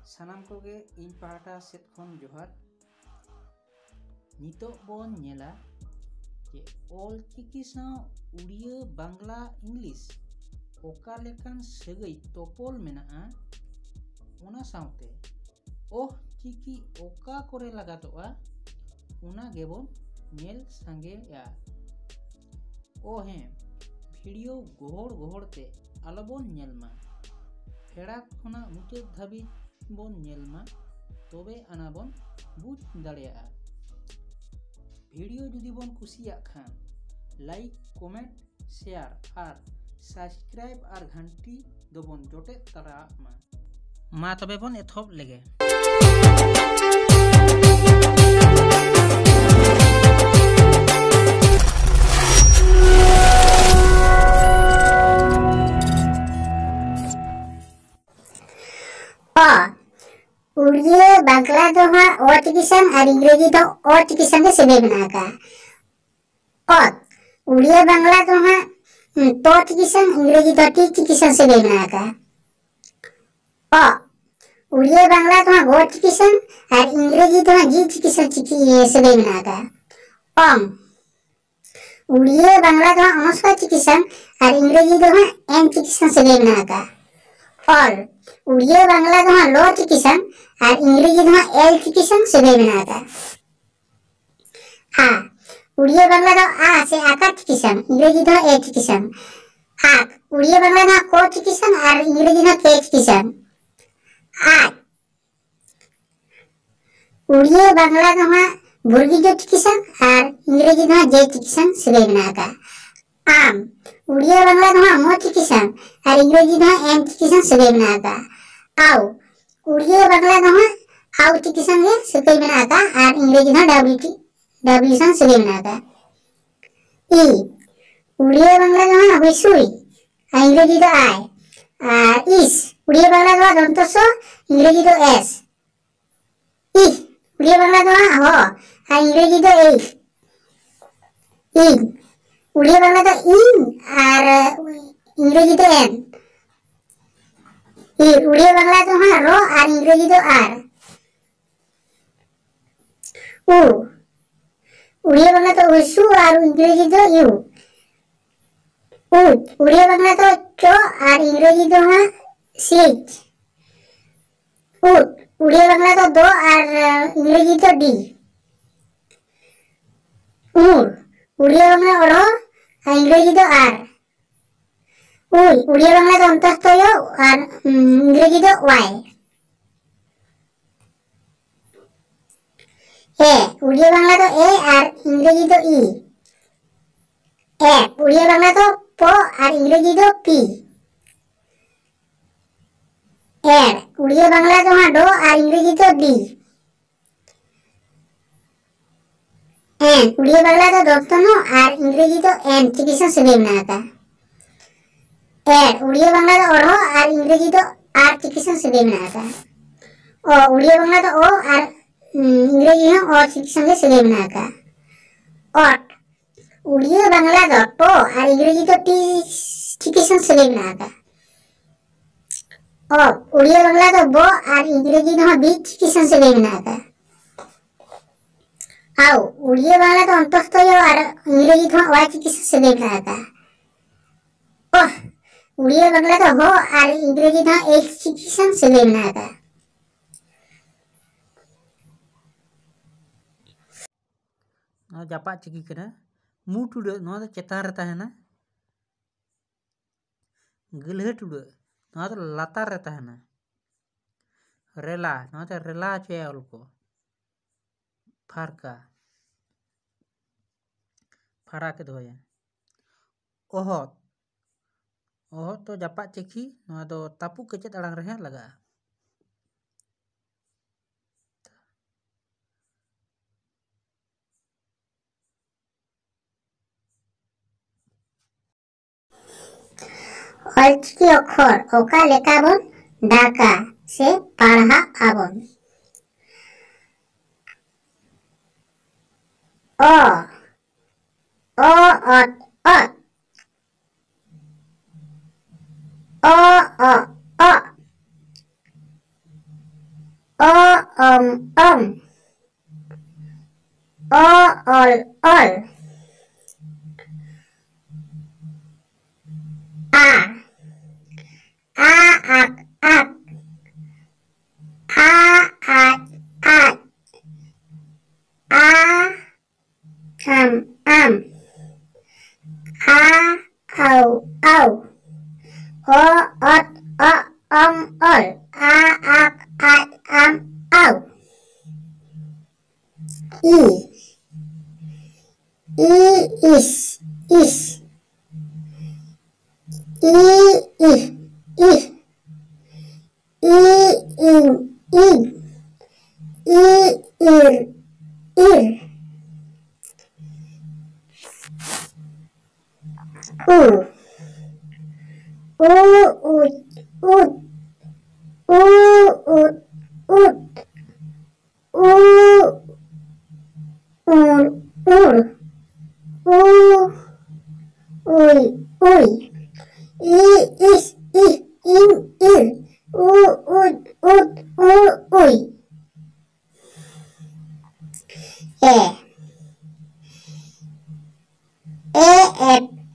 सानाम कोगे इन पाहटा set खन जोहार नितो बोन नेला जे ऑलचिकी साव उड़िया बांग्ला इंग्लिश ओका लेकान सगै तोपल मेनाआ ओना सावते ओह चिकी ओका करे लगातोआ ओना गेबोन नेल सांगेया ओ हें भिडियो गोहड़ ते आलोबोन नेलमा फेड़ा खना मुचाद धाबी बोन नेलमा तबे आना बोन बुझ दाड़ेया भिडियो जुदी बोन कुसिया खान लाइक कमेंट शेयर और सब्सक्राइब और घंटी दो बोन जोटे तरा मा तबे बोन एथोब लेगे उड़िया बांग्ला दो हाँ ओ चिकित्सन और इंग्रेजी दो ओ चिकित्सन के सेबे बना का और उड़िया बांग्ला दो हाँ तो चिकित्सन इंग्रेजी दो टी चिकित्सन सेबे बना का और उड़िया बांग्ला दो हाँ वो चिकित्सन और इंग्रेजी दो हाँ जी चिकित्सन सेबे बना का उड़िया बांग्ला दो हाँ अनुस्वार चिकित्सन और इंग्रेजी दो हाँ एम चिकित्सन सेबे बना का और उड़िया बांग्ला दो हाँ लो चिकित्सन और इंग्रेजी दो एल चिकित्सन सेबे बना का हाँ उड़िया बांग्ला दो आ से आकार चिकित्सन इंग्रेजी दो ए चिकित्सन हाँ उड़िया बांग्ला दो को चिकित्सन और इंग्रेजी दो के चिकित्सन हाँ उड़िया बांग्ला दो हाँ बुर्गी जो चिकित्सन और इंग्रेजी दो जे चिकित्सन सेबे बना का आम उड़िया बांग्ला दो हाँ मो चिकित्सन और इंग्रेजी दो एम चिकित्सन सेबे बना का आओ उड़िया बांग्ला दो हाँ आओ चिकित्सन के सेबे बना का और इंग्रेजी दो डब्ल्यू सन सेबे बना का ई उड़िया बांग्ला दो हाँ हुइसुई और इंग्रेजी दो आय और इस उड़िया बांग्ला दो दंतस्व इंग्रेजी दो एस ई उड़िया बांग्ला दो हाँ हो और इंग्रेजी दो ए इन उड़िया बांग्ला दो इन और इंग्रेजी दो एन उड़िया बांग्ला दो हाँ रो और इंग्रेजी दो आर उ उड़िया बांग्ला तो उइसु और इंग्रेजी दो यू उड़िया बांग्ला तो चो और इंग्रेजी दो हाँ सीच उड़िया बांग्ला तो दो और इंग्रेजी तो डी उड़िया बांग्ला ओरो और इंग्रेजी दो आर उड़िया बांग्ला तो अंतस्तय और इंग्रेजी दो वाई ए उड़िया बांग्ला तो ए और इंग्रेजी दो ई ए उड़िया बांग्ला तो प और इंग्रेजी दो पी एर उड़िया बांग्ला तो हाँ डो और इंग्रेजी तो डी एन उड़िया बांग्ला तो दंतनु और इंग्रेजी तो एन चिकित्सन सेबे बना का एर उड़िया बांग्ला तो ओरो और इंग्रेजी तो आर चिकित्सन सेबे बना का ओ उड़िया बांग्ला तो ओ और इंग्रेजी है और चिकित्सन के सेबे बना का ओट उड़िया बांग्ला तो टो और इंग्रेजी तो टी चिकित्सन सेबे बना का ओ उड़िया बांग्ला तो बो और इंग्रेजी तो बी चिकित्सन सेबे बना का आओ उड़िया बांग्ला तो अंतस्तय और इंग्रेजी तो वाई चिकित्सन सेबे बना का ओह उड़िया बांग्ला तो हो और इंग्रेजी तो एक चिकित्सन सेबे बना का जापा चिकी करा मु टुडे नवा तो चेतान रहता है ना गलह टुडे नवा तो लातार रहता है ना रेला नवा तो रेला चे ऑल को फारका फारा के धोया ओहो ओहो तो जापा चिकी नवा तो तापू कचेत अड़ांग रहे लगा ऑलचिकी अक्षर ओका लेकाबोन ढाका से पढ़ा आबोन ओ अत O om O ol A ak A at A am A au O ot o ol A ak am au I is I if I in I ir ut uy I is in ir uy et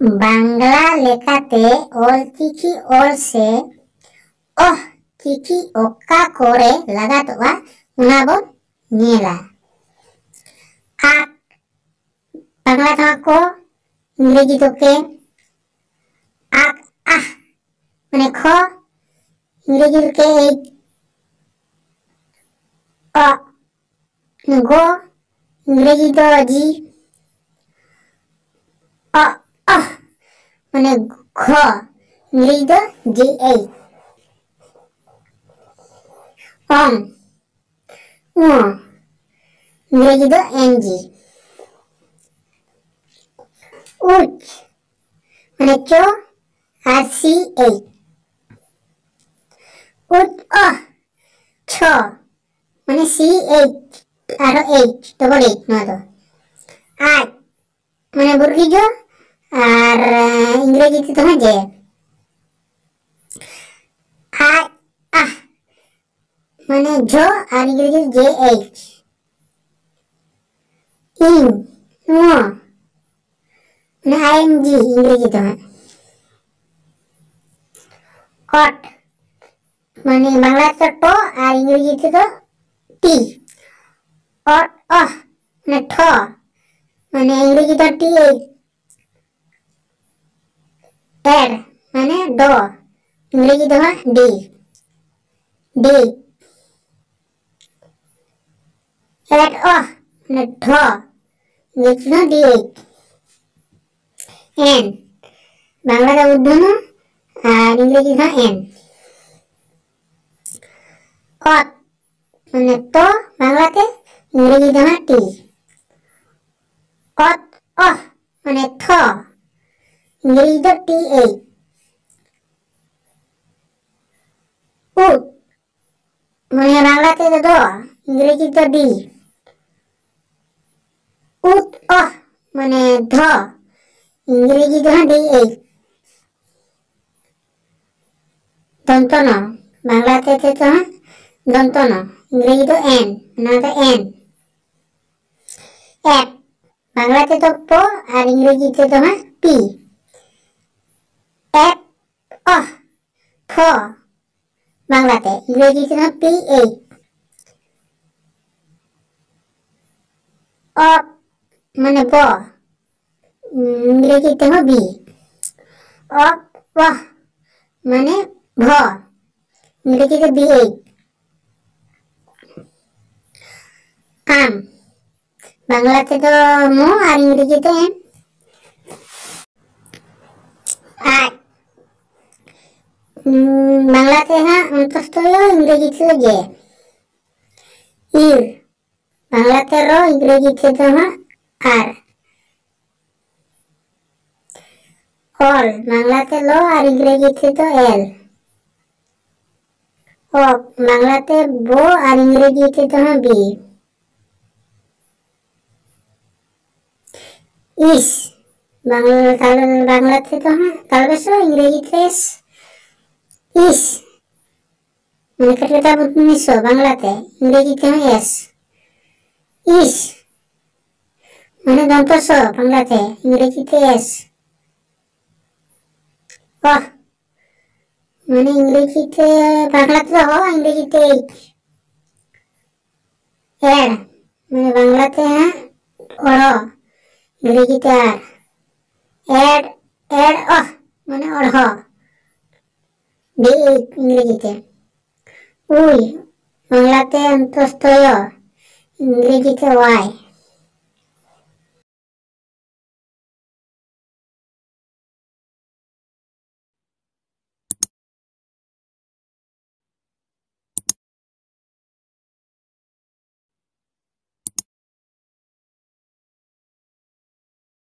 Bangla लेखाते olchiki ol se chiki okka kore lagatoa una bon niela ak Bangla था को इंग्रेजी तो के ak माने खो इंग्रेजी के गो इंग्रेजी तो जी माने खो इंग्रेजी तो जी इंग्रेजी तो एनजी उच माने चो RCH उच छो माने CH आरो H डबल H ना तो आज माने बुर्गी जो और इंग्रेजी तो है जे माने जो और इंग्रेजी JH इन माने ING इंग्रेजी तो है कट माने बांग्ला तो टो और इंग्रेजी तो टी और माने ठो माने इंग्रेजी तो टी एड माने दो इंग्रेजी तो है डी एड माने ठो इंग्रेजी तो डी एन बांग्ला तो उर्दू और इंग्रेजी तो एन और माने तो बांग्ला ते इंग्रेजी तो टी और माने थो इंग्रेजी तो टी उत माने बांग्ला ते तो दो इंग्रेजी तो डी उत माने धो इंग्रेजी तो डी दंतनो बांग्ला ते तो दंतनो इंग्रेजी तो एन ना तो एन एप बांग्ला ते तो पो और इंग्रेजी ते तो पी एप फो बांग्ला ते इंग्रेजी ते पी माने बो इंग्रेजी ते बी माने ভ ইংরেজিতে B8 আম বাংলাতে তো ম আর ইংরেজিতে এম আট বাংলাতে হ্যাঁ অন্তস্থয় ইংরেজিতে যে ইর বাংলাতে র ইংরেজিতে তো হ্যাঁ আর অল বাংলাতে ল আর ইংরেজিতে তো এল অক বাংলাতে বো আর ইংরেজিতে তো হ্যাঁ বি ইস বাংলাতে তো হ্যাঁ তালবেশ ইংরেজিতে এস ইস মানে কেটে নিশো বাংলাতে ইংরেজিতে হ্যাঁ এস ইস মানে দন্তস বাংলাতে ইংরেজিতে এস অহ মানে ইংরেজিতে বাংলাতে হ ইংরেজিতে এইচ এড মানে বাংলাতে হ্যাঁ অড় ইংরেজিতে আর এড এড অহ মানে অড় B8 ইংরেজিতে উই বাংলাতে অন্তস্থয় ইংরেজিতে ওয়াই